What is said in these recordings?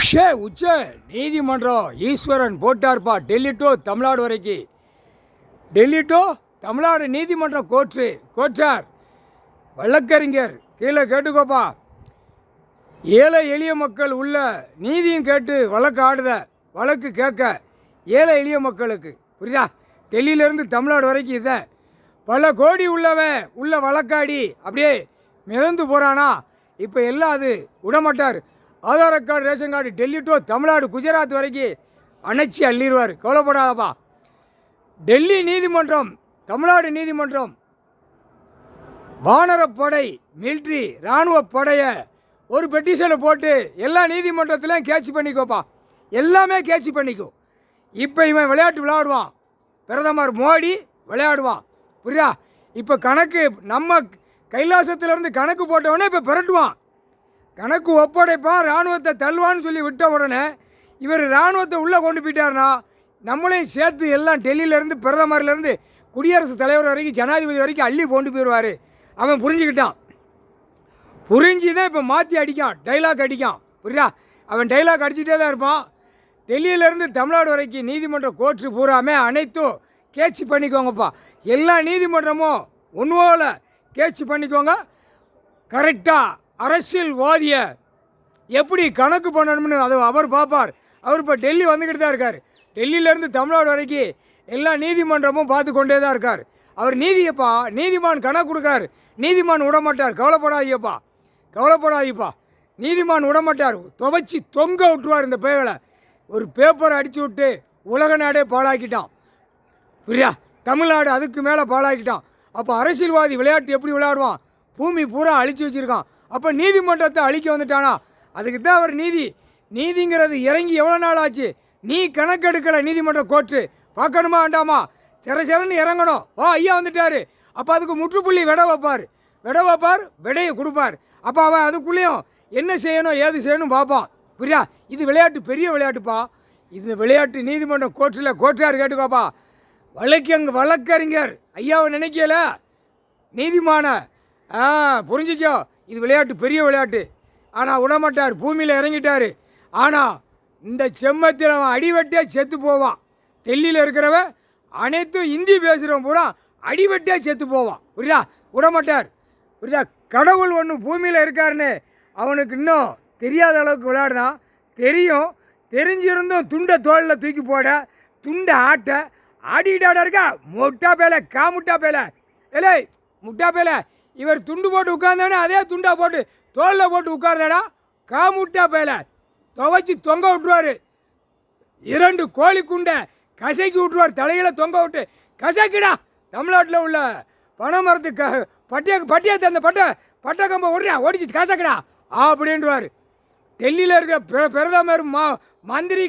உச்ச நீதிமன்றம் ஈஸ்வரன் போட்டார்ப்பா டெல்லி டு தமிழ்நாடு வரைக்கும். டெல்லி டு தமிழ்நாடு நீதிமன்றம் கோற்றார் வழக்கறிஞர் கீழே கேட்டுக்கோப்பா. ஏழை எளிய மக்கள் உள்ள நீதியும் கேட்டு வழக்கு ஆடுத, வழக்கு கேட்க ஏழை எளிய மக்களுக்கு புரியுதா? டெல்லியிலேருந்து தமிழ்நாடு வரைக்கும் இதை பல கோடி உள்ள வழக்காடி அப்படியே மிதந்து போகிறானா. இப்போ எல்லாம் அது விடமாட்டார். Aadhaar card, ration card Delhi to Tamil Nadu, Gujarat வரைக்கும் அணைச்சி அள்ளிடுவார். கவலைப்படாதப்பா. டெல்லி நீதிமன்றம், தமிழ்நாடு நீதிமன்றம் வானரப்படை, மிலிட்ரி, இராணுவ படையை ஒரு பெட்டிஷனை போட்டு எல்லா நீதிமன்றத்திலையும் கேட்ச் பண்ணிக்கோப்பா. எல்லாமே கேட்ச் பண்ணிக்கோ. இப்போ இவன் விளையாட்டு விளையாடுவான். பிரதமர் மோடி விளையாடுவான். புரியுதா? இப்போ கணக்கு நம்ம கைலாசத்திலேருந்து கணக்கு போட்டவொடனே இப்போ பிரட்டுவான். கணக்கு ஒப்படைப்பான், இராணுவத்தை தள்ளுவான்னு சொல்லி விட்ட உடனே இவர் இராணுவத்தை உள்ளே கொண்டு போயிட்டார்னா நம்மளையும் சேர்த்து எல்லாம் டெல்லியிலேருந்து பிரதமர்லேருந்து குடியரசுத் தலைவர் வரைக்கும் ஜனாதிபதி வரைக்கும் அள்ளி கொண்டு போயிடுவார். அவன் புரிஞ்சுக்கிட்டான். புரிஞ்சு தான் இப்போ மாற்றி அடிக்கான், டைலாக் அடிக்கான். புரியுதா? அவன் டைலாக் அடிச்சுட்டே தான் இருப்பான். டெல்லியிலேருந்து தமிழ்நாடு வரைக்கும் நீதிமன்ற கோர்ட்டு பூராமே அனைத்தும் கேட்ச் பண்ணிக்கோங்கப்பா. எல்லா நீதிமன்றமும் ஒன்றுவோல கேட்ச் பண்ணிக்கோங்க. கரெக்டாக அரசியல்வாதியை எப்படி கணக்கு பண்ணணும்னு அதை அவர் பார்ப்பார். அவர் இப்போ டெல்லி வந்துக்கிட்டு தான் இருக்கார். டெல்லியிலேருந்து தமிழ்நாடு வரைக்கும் எல்லா நீதிமன்றமும் பார்த்து கொண்டே தான் இருக்கார். அவர் நீதியப்பா, நீதிமான் கணக்கு கொடுக்கார். நீதிமான் விடமாட்டார். கவலைப்படாதீப்பா. நீதிமான் விடமாட்டார். துவைச்சி தொங்க விட்டுருவார். இந்த பேகளை ஒரு பேப்பரை அடித்து விட்டு உலக நாடே பாழாக்கிட்டான். புரியா? தமிழ்நாடு அதுக்கு மேலே பாழாக்கிட்டான். அப்போ அரசியல்வாதி விளையாட்டு எப்படி விளையாடுவான்? பூமி பூரா அழித்து வச்சுருக்கான். அப்போ நீதிமன்றத்தை அழிக்க வந்துட்டானா? அதுக்கு தான் அவர் நீதிங்கிறது இறங்கி எவ்வளோ நாள் ஆச்சு? நீ கணக்கெடுக்கலை. நீதிமன்ற கோர்ட்டு பார்க்கணுமா வேண்டாமா? சிறன்னு இறங்கணும். ஐயா வந்துட்டார். அப்போ அதுக்கு முற்றுப்புள்ளி விட வைப்பார். விடையை கொடுப்பார். அப்போ அவன் அதுக்குள்ளேயும் என்ன செய்யணும் ஏது செய்யணும் பார்ப்பான். புரியா? இது விளையாட்டு, பெரிய விளையாட்டுப்பா. இந்த விளையாட்டு நீதிமன்ற கோர்ட்டார் கேட்டுக்கோப்பா. வழக்கறிஞர் ஐயாவை நினைக்கல, நீதிமான புரிஞ்சிக்கோ. இது விளையாட்டு, பெரிய விளையாட்டு. ஆனால் விடமாட்டார். பூமியில் இறங்கிட்டார். ஆனால் இந்த செம்மத்தில் அவன் அடிவட்டே செத்து போவான். டெல்லியில் இருக்கிறவன் அனைத்தும் ஹிந்தி பேசுகிறவன் பூரா அடிவட்டே செத்து போவான். புரியுதா? விடமாட்டார். புரியுதா? கடவுள் ஒன்று பூமியில் இருக்காருன்னு அவனுக்கு இன்னும் தெரியாத அளவுக்கு விளையாடுதான். தெரிஞ்சிருந்தும் துண்டை தோளில் தூக்கி போட, துண்டை ஆடிக்கிட்டாடா இருக்கா. முட்டா பேலை, முட்டா பேலை. இவர் துண்டு போட்டு உட்கார்ந்தவனே அதே துண்டா போட்டு தோளில் போட்டு உட்கார்ந்தாடா. முட்டா பேலை துவைச்சி தொங்க விட்டுருவார். 2 கோழி குண்டை கசைக்கி விட்டுருவார். தலையில் தொங்க விட்டு கசைக்கிடா. தமிழ்நாட்டில் உள்ள பனை மரத்துக்கு பட்டியத்தை அந்த பட்டை கம்பை ஓடிச்சு கசக்கிடா அப்படின்ட்டுவார். டெல்லியில் இருக்கிற பிரதமர், மந்திரி,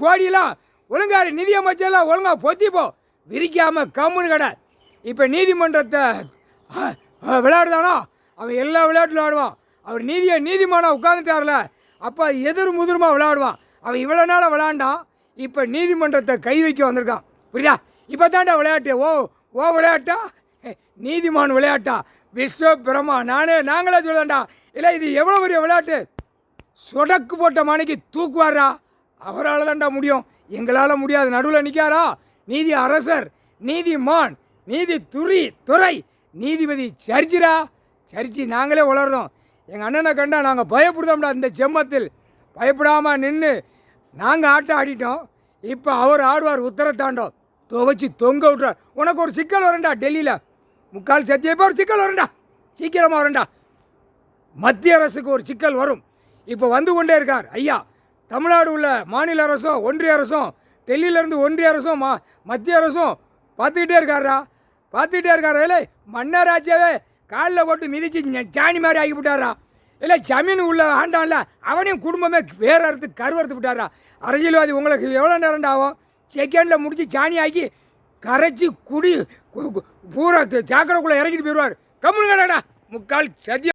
கோடியெல்லாம் ஒழுங்காரு, நிதியமைச்சர்லாம் ஒழுங்காக பொத்திப்போ, விரிக்காமல் கம்முன்னு கடை. இப்போ நீதிமன்றத்தை விளையாடுதானோ அவன் எல்லா விளையாட்டு விளையாடுவான். அவர் நீதிமானாக உட்காந்துட்டார்ல, அப்போ முதிரமாக விளையாடுவான். அவன் இவ்வளோ நாளாக விளையாண்டான். இப்போ நீதிமன்றத்தை கை வைக்க வந்திருக்கான். புரியுதா? இப்போ தாண்டா விளையாட்டு. ஓ விளையாட்டா? நீதிமான் விளையாட்டா? விஸ்வபிரமா நாங்களே சொல்லதாண்டா. இல்லை, இது எவ்வளோ பெரிய விளையாட்டு. சொடக்கு போட்ட மணிக்கு தூக்குவாரா. அவரால் தாண்டா முடியும், எங்களால் முடியாது. நடுவில் நிற்காரா நீதி அரசர், நீதிமான், துறை, நீதிபதி சர்ச்சி நாங்களே வளர்ந்தோம். எங்கள் அண்ணனை கண்டா நாங்கள் பயப்படுதோம்டா. இந்த செம்மத்தில் பயப்படாமல் நின்று நாங்கள் ஆட்டம் ஆடிட்டோம். இப்போ அவர் ஆடுவார். உத்தரத்தாண்டம் துவைச்சி தொங்க விட்றார். உனக்கு ஒரு சிக்கல் வரண்டா. டெல்லியில் முக்கால் சத்தியப்போ ஒரு சிக்கல் வரண்டா. சீக்கிரமாக வரண்டா. மத்திய அரசுக்கு ஒரு சிக்கல் வரும். இப்போ வந்து கொண்டே இருக்கார் ஐயா. தமிழ்நாடு உள்ள மாநில அரசும் ஒன்றிய அரசும், டெல்லியிலேருந்து ஒன்றிய அரசும் மத்திய அரசும் பார்த்துக்கிட்டே இருக்காரா. இல்லை, மன்னராஜாவே காலில் போட்டு மிதிச்சு சாணி மாதிரி ஆகிவிட்டாரா. இல்லை, ஜமீன் உள்ள ஆண்டான்ல அவனையும் குடும்பமே கருவறுத்து விட்டாரா. அரசியல்வாதி உங்களுக்கு எவ்வளோ நேரம் ஆகும்? செகண்டில் முடிச்சு சாணி ஆக்கி கரைச்சி பூரா சாக்கடைக்குள்ளே இறக்கிட்டு போயிடுவார். கம்முன்னு கடடா முக்கால் சத்தியம்.